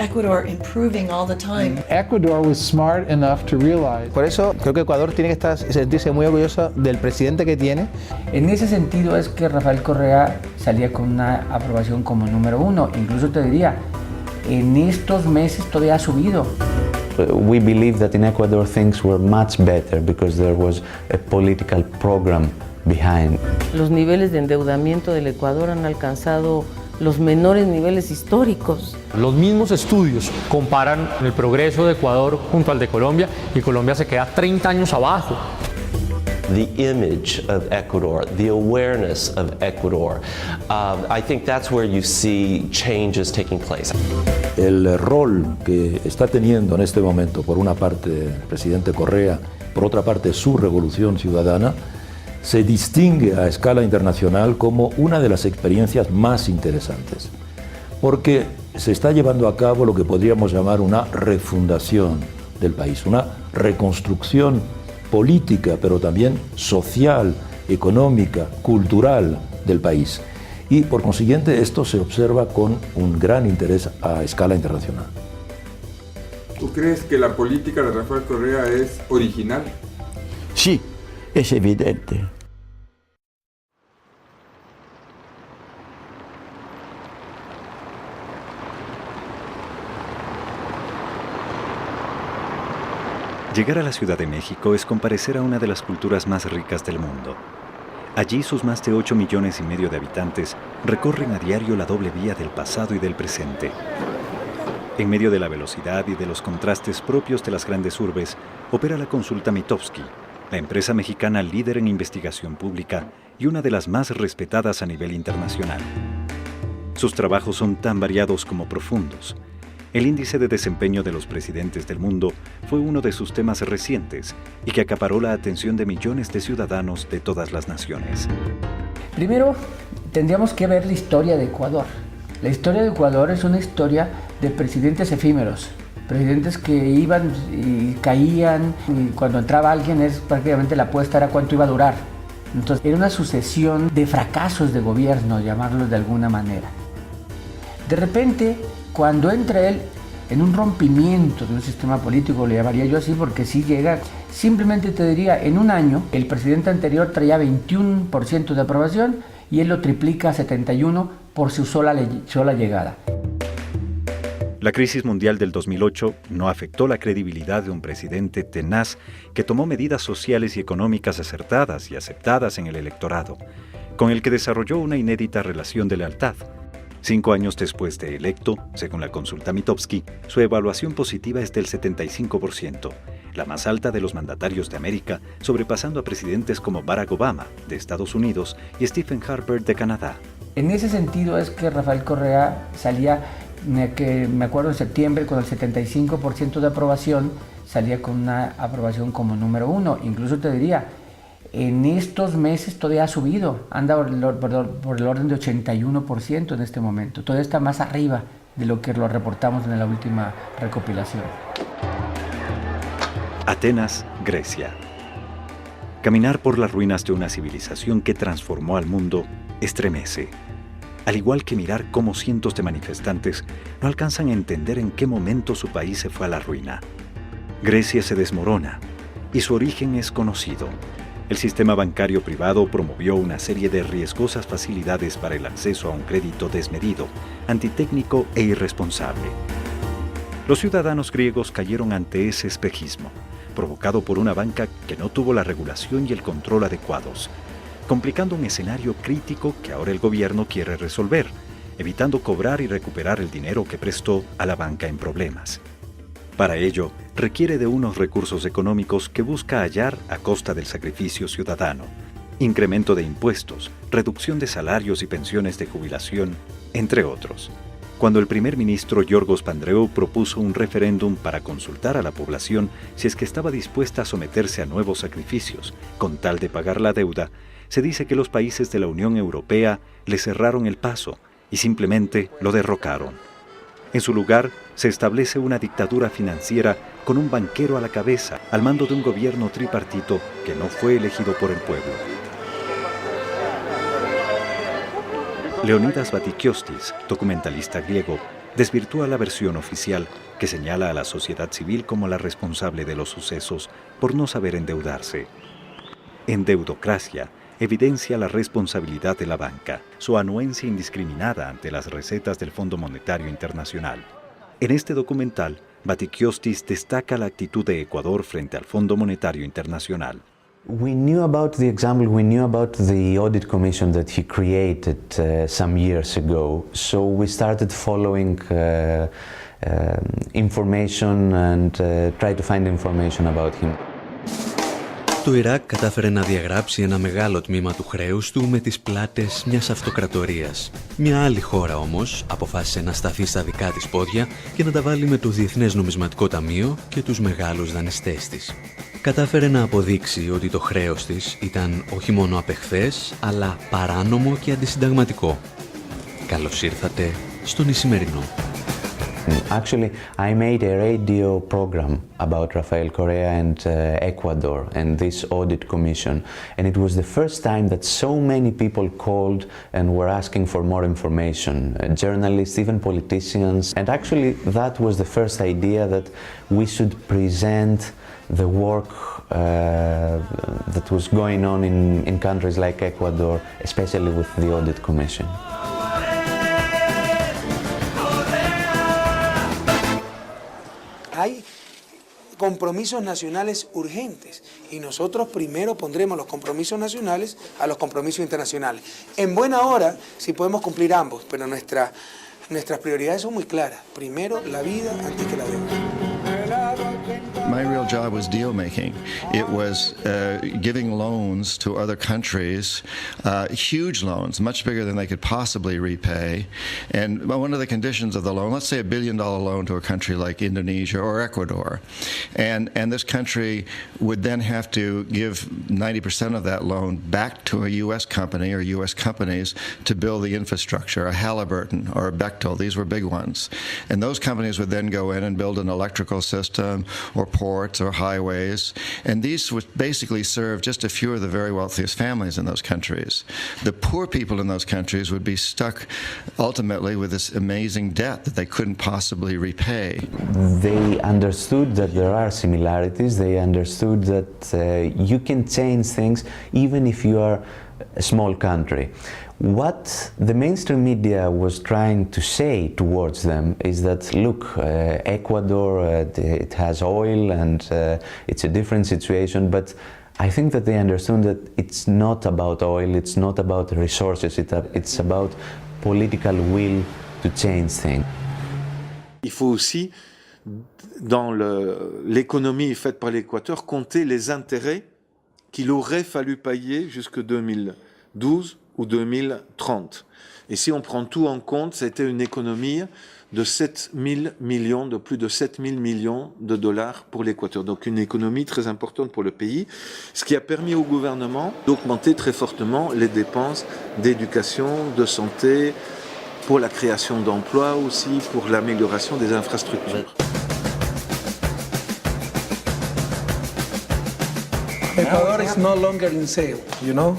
Ecuador improving all the time. Ecuador was smart enough to realize. Por eso creo que Ecuador tiene que sentirse muy orgulloso del presidente que tiene. En ese sentido es que Rafael Correa salía con una aprobación como número 1. Incluso te diría, en estos meses todavía ha subido. We believe that in Ecuador things were much better because there was a political program behind. Los niveles de endeudamiento del Ecuador han alcanzado los menores niveles históricos. Los mismos estudios comparan el progreso de Ecuador junto al de Colombia y Colombia se queda 30 años abajo. The image of Ecuador, the awareness of Ecuador, I think that's where you see changes taking place. El rol que está teniendo en este momento, por una parte el presidente Correa, por otra parte su revolución ciudadana, se distingue a escala internacional como una de las experiencias más interesantes, porque se está llevando a cabo lo que podríamos llamar una refundación del país, una reconstrucción política, pero también social, económica, cultural del país. Y por consiguiente esto se observa con un gran interés a escala internacional. ¿Tú crees que la política de Rafael Correa es original? Sí, es evidente. Llegar a la Ciudad de México es comparecer a una de las culturas más ricas del mundo. Allí sus más de 8,5 millones de habitantes recorren a diario la doble vía del pasado y del presente. En medio de la velocidad y de los contrastes propios de las grandes urbes, opera la Consulta Mitofsky, la empresa mexicana líder en investigación pública y una de las más respetadas a nivel internacional. Sus trabajos son tan variados como profundos. El índice de desempeño de los presidentes del mundo fue uno de sus temas recientes y que acaparó la atención de millones de ciudadanos de todas las naciones. Primero, tendríamos que ver la historia de Ecuador. La historia de Ecuador es una historia de presidentes efímeros, presidentes que iban y caían, y cuando entraba alguien es prácticamente la apuesta era cuánto iba a durar. Entonces era una sucesión de fracasos de gobierno, llamarlos de alguna manera. De repente, cuando entra él en un rompimiento de un sistema político, le llamaría yo así porque sí llega, simplemente te diría, en un año el presidente anterior traía 21% de aprobación y él lo triplica a 71% por su sola llegada. La crisis mundial del 2008 no afectó la credibilidad de un presidente tenaz que tomó medidas sociales y económicas acertadas y aceptadas en el electorado, con el que desarrolló una inédita relación de lealtad. 5 años después de electo, según la Consulta Mitofsky, su evaluación positiva es del 75%, la más alta de los mandatarios de América, sobrepasando a presidentes como Barack Obama, de Estados Unidos, y Stephen Harper, de Canadá. En ese sentido es que Rafael Correa salía, que me acuerdo en septiembre, con el 75% de aprobación, salía con una aprobación como número 1. Incluso te diría, en estos meses todavía ha subido, anda por el orden de 81% en este momento. Todavía está más arriba de lo que lo reportamos en la última recopilación. Atenas, Grecia. Caminar por las ruinas de una civilización que transformó al mundo estremece. Al igual que mirar cómo cientos de manifestantes no alcanzan a entender en qué momento su país se fue a la ruina. Grecia se desmorona y su origen es conocido. El sistema bancario privado promovió una serie de riesgosas facilidades para el acceso a un crédito desmedido, antitécnico e irresponsable. Los ciudadanos griegos cayeron ante ese espejismo, provocado por una banca que no tuvo la regulación y el control adecuados, complicando un escenario crítico que ahora el gobierno quiere resolver, evitando cobrar y recuperar el dinero que prestó a la banca en problemas. Para ello, requiere de unos recursos económicos que busca hallar a costa del sacrificio ciudadano, incremento de impuestos, reducción de salarios y pensiones de jubilación, entre otros. Cuando el primer ministro Yorgos Pandreou propuso un referéndum para consultar a la población si es que estaba dispuesta a someterse a nuevos sacrificios con tal de pagar la deuda, se dice que los países de la Unión Europea le cerraron el paso y simplemente lo derrocaron. En su lugar, se establece una dictadura financiera con un banquero a la cabeza, al mando de un gobierno tripartito que no fue elegido por el pueblo. Leonidas Vatikiostis, documentalista griego, desvirtúa la versión oficial que señala a la sociedad civil como la responsable de los sucesos por no saber endeudarse. Endeudocracia evidencia la responsabilidad de la banca, su anuencia indiscriminada ante las recetas del Fondo Monetario Internacional. En este documental, Vatikiostis destaca la actitud de Ecuador frente al Fondo Monetario Internacional. We knew about the example, we knew about the audit commission that he created some years ago, so we started following information and tried to find information about him. Το Ιράκ κατάφερε να διαγράψει ένα μεγάλο τμήμα του χρέους του με τις πλάτες μιας αυτοκρατορίας. Μια άλλη χώρα όμως αποφάσισε να σταθεί στα δικά της πόδια και να τα βάλει με το Διεθνές Νομισματικό Ταμείο και τους μεγάλους δανειστές της. Κατάφερε να αποδείξει ότι το χρέος της ήταν όχι μόνο απεχθές, αλλά παράνομο και αντισυνταγματικό. Καλώς ήρθατε στον Ισημερινό. Actually, I made a radio program about Rafael Correa and Ecuador and this audit commission, and it was the first time that so many people called and were asking for more information, journalists, even politicians, and actually that was the first idea that we should present the work that was going on in countries like Ecuador, especially with the audit commission. Hay compromisos nacionales urgentes y nosotros primero pondremos los compromisos nacionales a los compromisos internacionales. En buena hora, si podemos cumplir ambos, pero nuestras prioridades son muy claras. Primero la vida antes que la deuda. My real job was deal making. It was giving loans to other countries, huge loans, much bigger than they could possibly repay. And one of the conditions of the loan, let's say $1 billion loan to a country like Indonesia or Ecuador, and this country would then have to give 90% of that loan back to a U.S. company or U.S. companies to build the infrastructure, a Halliburton or a Bechtel. These were big ones. And those companies would then go in and build an electrical system or ports or highways, and these would basically serve just a few of the very wealthiest families in those countries. The poor people in those countries would be stuck ultimately with this amazing debt that they couldn't possibly repay. They understood that there are similarities, they understood that you can change things even if you are a small country. What the mainstream media was trying to say towards them is that, look, Ecuador, it has oil and it's a different situation, but I think that they understood that it's not about oil, it's not about resources, it's about political will to change things. Il faut aussi, dans l'économie faite par l'Équateur, compter les intérêts qu'il aurait fallu payer jusque 2012 ou 2030. Et si on prend tout en compte, c'était une économie de 7 000 millions, de plus de 7 000 millions de dollars pour l'Équateur. Donc une économie très importante pour le pays, ce qui a permis au gouvernement d'augmenter très fortement les dépenses d'éducation, de santé, pour la création d'emplois aussi, pour l'amélioration des infrastructures. Ecuador is no longer in sale, you know?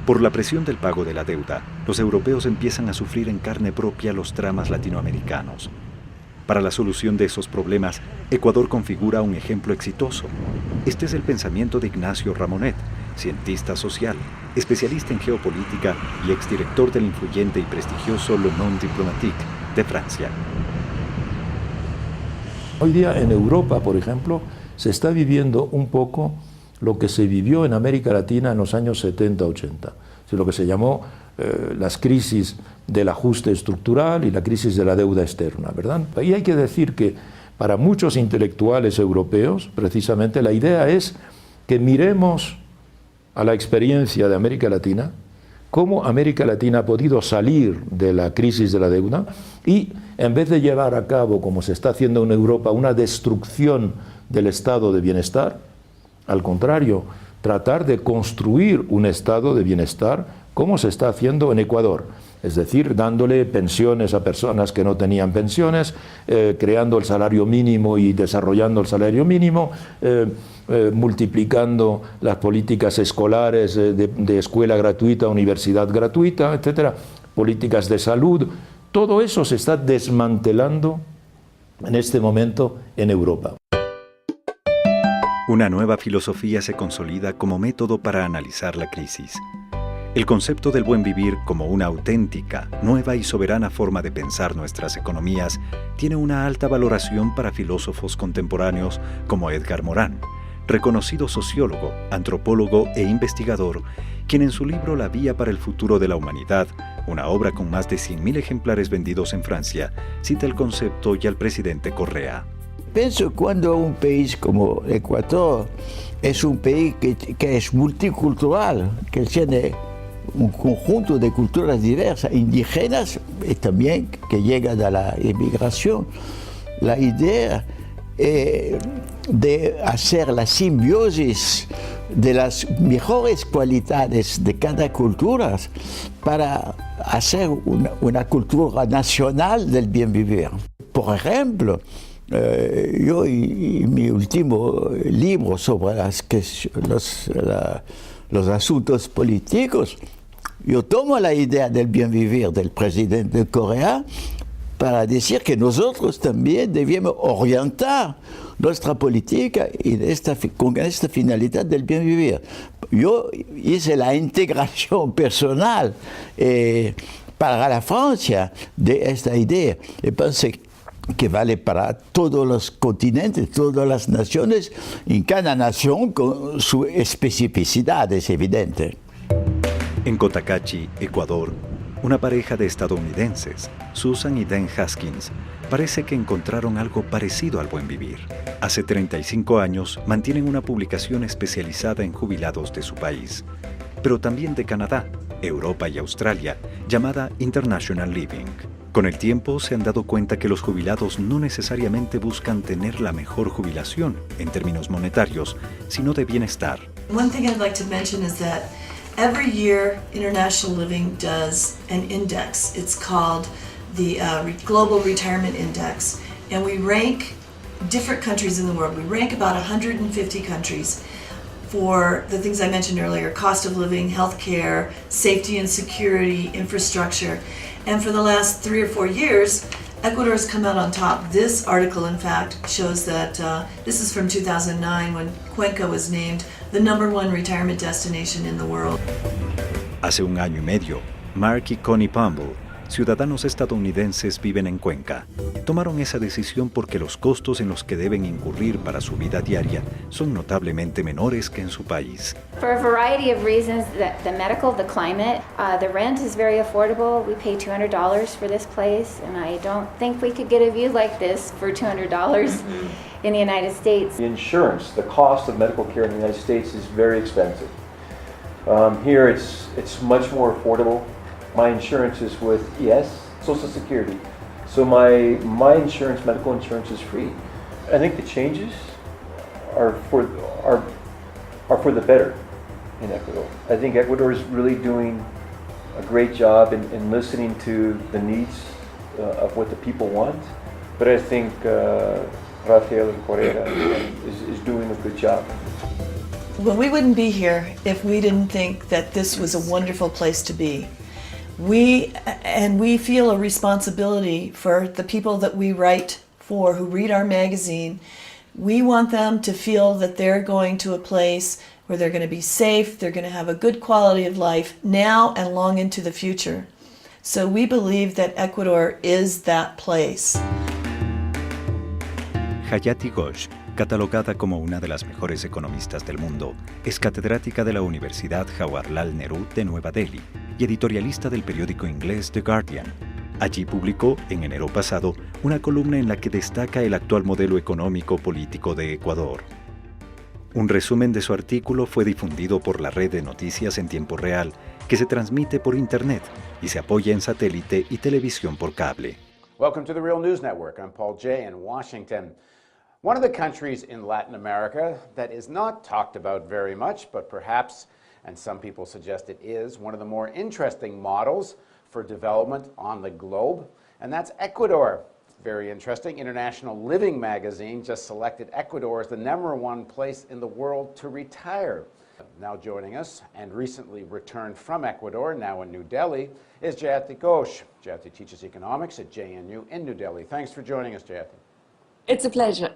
Por la presión del pago de la deuda, los europeos empiezan a sufrir en carne propia los dramas latinoamericanos. Para la solución de esos problemas, Ecuador configura un ejemplo exitoso. Este es el pensamiento de Ignacio Ramonet, cientista social, especialista en geopolítica y exdirector del influyente y prestigioso Le Monde Diplomatique de Francia. Hoy día en Europa, por ejemplo, se está viviendo un poco lo que se vivió en América Latina en los años 70-80, lo que se llamó las crisis del ajuste estructural y la crisis de la deuda externa, ¿verdad? Y hay que decir que para muchos intelectuales europeos, precisamente, la idea es que miremos a la experiencia de América Latina, cómo América Latina ha podido salir de la crisis de la deuda y, en vez de llevar a cabo, como se está haciendo en Europa, una destrucción del estado de bienestar, al contrario, tratar de construir un estado de bienestar como se está haciendo en Ecuador. es decir, dándole pensiones a personas que no tenían pensiones, creando el salario mínimo y desarrollando el salario mínimo, multiplicando las políticas escolares de escuela gratuita, universidad gratuita, etcétera, políticas de salud. Todo eso se está desmantelando en este momento en Europa. Una nueva filosofía se consolida como método para analizar la crisis. El concepto del buen vivir como una auténtica, nueva y soberana forma de pensar nuestras economías tiene una alta valoración para filósofos contemporáneos como Edgar Morin, reconocido sociólogo, antropólogo e investigador, quien en su libro La Vía para el Futuro de la Humanidad, una obra con más de 100.000 ejemplares vendidos en Francia, cita el concepto y al presidente Correa. Pienso cuando un país como Ecuador es un país que es multicultural, que tiene un conjunto de culturas diversas, indígenas y también que llega de la inmigración. La idea de hacer la simbiosis de las mejores cualidades de cada cultura para hacer una cultura nacional del bien vivir. Por ejemplo, yo y mi último libro sobre los asuntos políticos, yo tomo la idea del bien vivir del presidente de Corea para decir que nosotros también debemos orientar nuestra política con esta finalidad del bien vivir. Yo hice la integración personal para la Francia de esta idea y pensé que vale para todos los continentes, todas las naciones, en cada nación con su especificidad, es evidente. En Cotacachi, Ecuador, una pareja de estadounidenses, Susan y Dan Haskins, parece que encontraron algo parecido al buen vivir. Hace 35 años mantienen una publicación especializada en jubilados de su país, pero también de Canadá, Europa y Australia, llamada International Living. Con el tiempo se han dado cuenta que los jubilados no necesariamente buscan tener la mejor jubilación en términos monetarios, sino de bienestar. One thing I'd like to mention is that every year International Living does an index. It's called the Global Retirement Index, and we rank different countries in the world. We rank about 150 countries for the things I mentioned earlier: cost of living, healthcare, safety and security, infrastructure. And for the last 3 or 4 years, Ecuador has come out on top. This article, in fact, shows that this is from 2009 when Cuenca was named the #1 retirement destination in the world. Hace un año y medio, Mark y Connie Pumble, ciudadanos estadounidenses, viven en Cuenca. Tomaron esa decisión porque los costos en los que deben incurrir para su vida diaria son notablemente menores que en su país. For a variety of reasons, the medical, the climate, the rent is very affordable. We pay $200 for this place, and I don't think we could get a view like this for $200 in the United States. The insurance, the cost of medical care in the United States is very expensive. Here it's much more affordable. My insurance is with Social Security. So my insurance, medical insurance, is free. I think the changes are for the better in Ecuador. I think Ecuador is really doing a great job in listening to the needs of what the people want. But I think Rafael Correa is doing a good job. Well, we wouldn't be here if we didn't think that this was a wonderful place to be. We feel a responsibility for the people that we write for, who read our magazine. We want them to feel that they're going to a place where they're going to be safe, they're going to have a good quality of life now and long into the future. So we believe that Ecuador is that place. Hayati Ghosh, catalogada como una de las mejores economistas del mundo, es catedrática de la Universidad Jawaharlal Nehru de Nueva Delhi y editorialista del periódico inglés The Guardian. Allí publicó, en enero pasado, una columna en la que destaca el actual modelo económico-político de Ecuador. Un resumen de su artículo fue difundido por la red de noticias en tiempo real, que se transmite por Internet y se apoya en satélite y televisión por cable. Welcome to the Real News Network. I'm Paul Jay in Washington. One of the countries in Latin America that is not talked about very much, but perhaps, and some people suggest it is, one of the more interesting models for development on the globe, and that's Ecuador. Very interesting. International Living magazine just selected Ecuador as the #1 place in the world to retire. Now joining us, and recently returned from Ecuador, now in New Delhi, is Jayati Ghosh. Jayati teaches economics at JNU in New Delhi. Thanks for joining us, Jayati. It's a pleasure.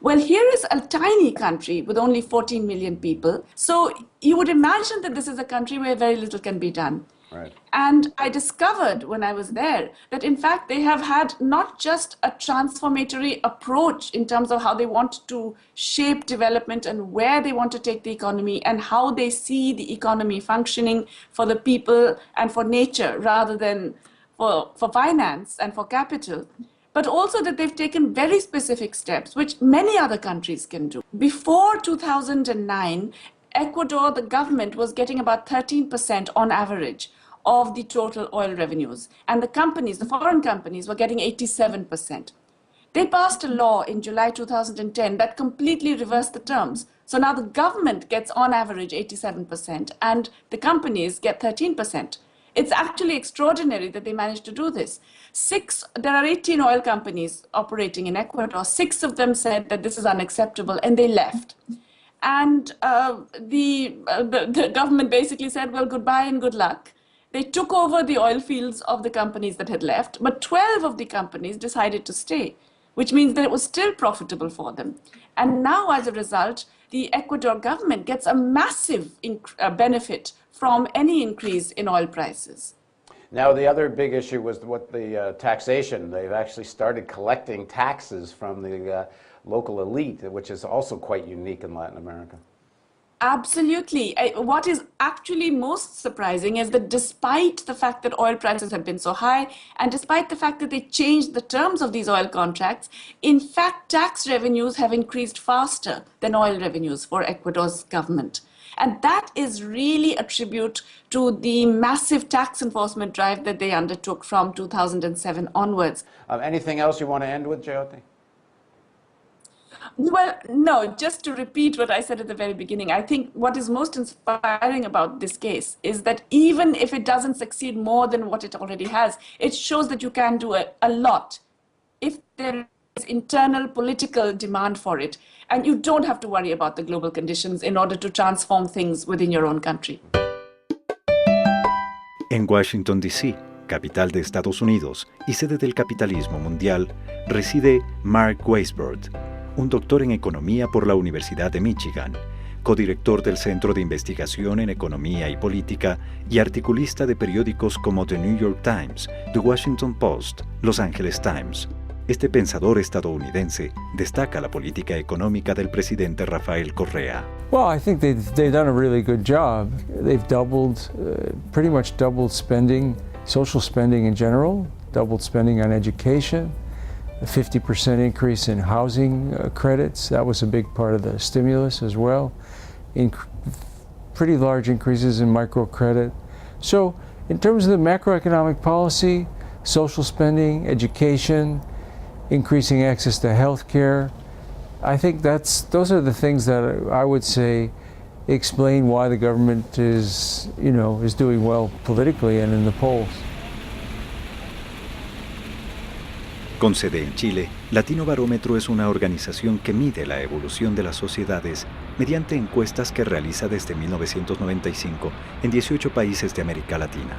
Well, here is a tiny country with only 14 million people. So you would imagine that this is a country where very little can be done. Right. And I discovered when I was there that in fact they have had not just a transformatory approach in terms of how they want to shape development and where they want to take the economy and how they see the economy functioning for the people and for nature rather than for finance and for capital, but also that they've taken very specific steps which many other countries can do. Before 2009, Ecuador, the government was getting about 13% on average of the total oil revenues. And the companies, the foreign companies, were getting 87%. They passed a law in July 2010 that completely reversed the terms. So now the government gets on average 87% and the companies get 13%. It's actually extraordinary that they managed to do this. There are 18 oil companies operating in Ecuador. 6 of them said that this is unacceptable and they left. And the government basically said, well, goodbye and good luck. They took over the oil fields of the companies that had left, but 12 of the companies decided to stay, which means that it was still profitable for them. And now, as a result, the Ecuador government gets a massive benefit from any increase in oil prices. Now, the other big issue was the taxation. They've actually started collecting taxes from the local elite, which is also quite unique in Latin America. Absolutely. What is actually most surprising is that despite the fact that oil prices have been so high, and despite the fact that they changed the terms of these oil contracts, in fact, tax revenues have increased faster than oil revenues for Ecuador's government. And that is really a tribute to the massive tax enforcement drive that they undertook from 2007 onwards. Anything else you want to end with, Jayati? Well, no, just to repeat what I said at the very beginning, I think what is most inspiring about this case is that even if it doesn't succeed more than what it already has, it shows that you can do a lot if there is internal political demand for it. And you don't have to worry about the global conditions in order to transform things within your own country. En Washington, D.C., capital de Estados Unidos y sede del capitalismo mundial, reside Mark Weisbrod, un doctor en economía por la Universidad de Michigan, codirector del Centro de Investigación en Economía y Política y articulista de periódicos como The New York Times, The Washington Post, Los Angeles Times. Este pensador estadounidense destaca la política económica del presidente Rafael Correa. Well, I think they've done a really good job. They've pretty much doubled spending, social spending in general, doubled spending on education, a 50% increase in housing credits. That was a big part of the stimulus as well. Pretty large increases in microcredit. So in terms of the macroeconomic policy, social spending, education, increasing access to health care, I think those are the things that I would say explain why the government is doing well politically and in the polls. Con sede en Chile, Latino Barómetro es una organización que mide la evolución de las sociedades mediante encuestas que realiza desde 1995 en 18 países de América Latina.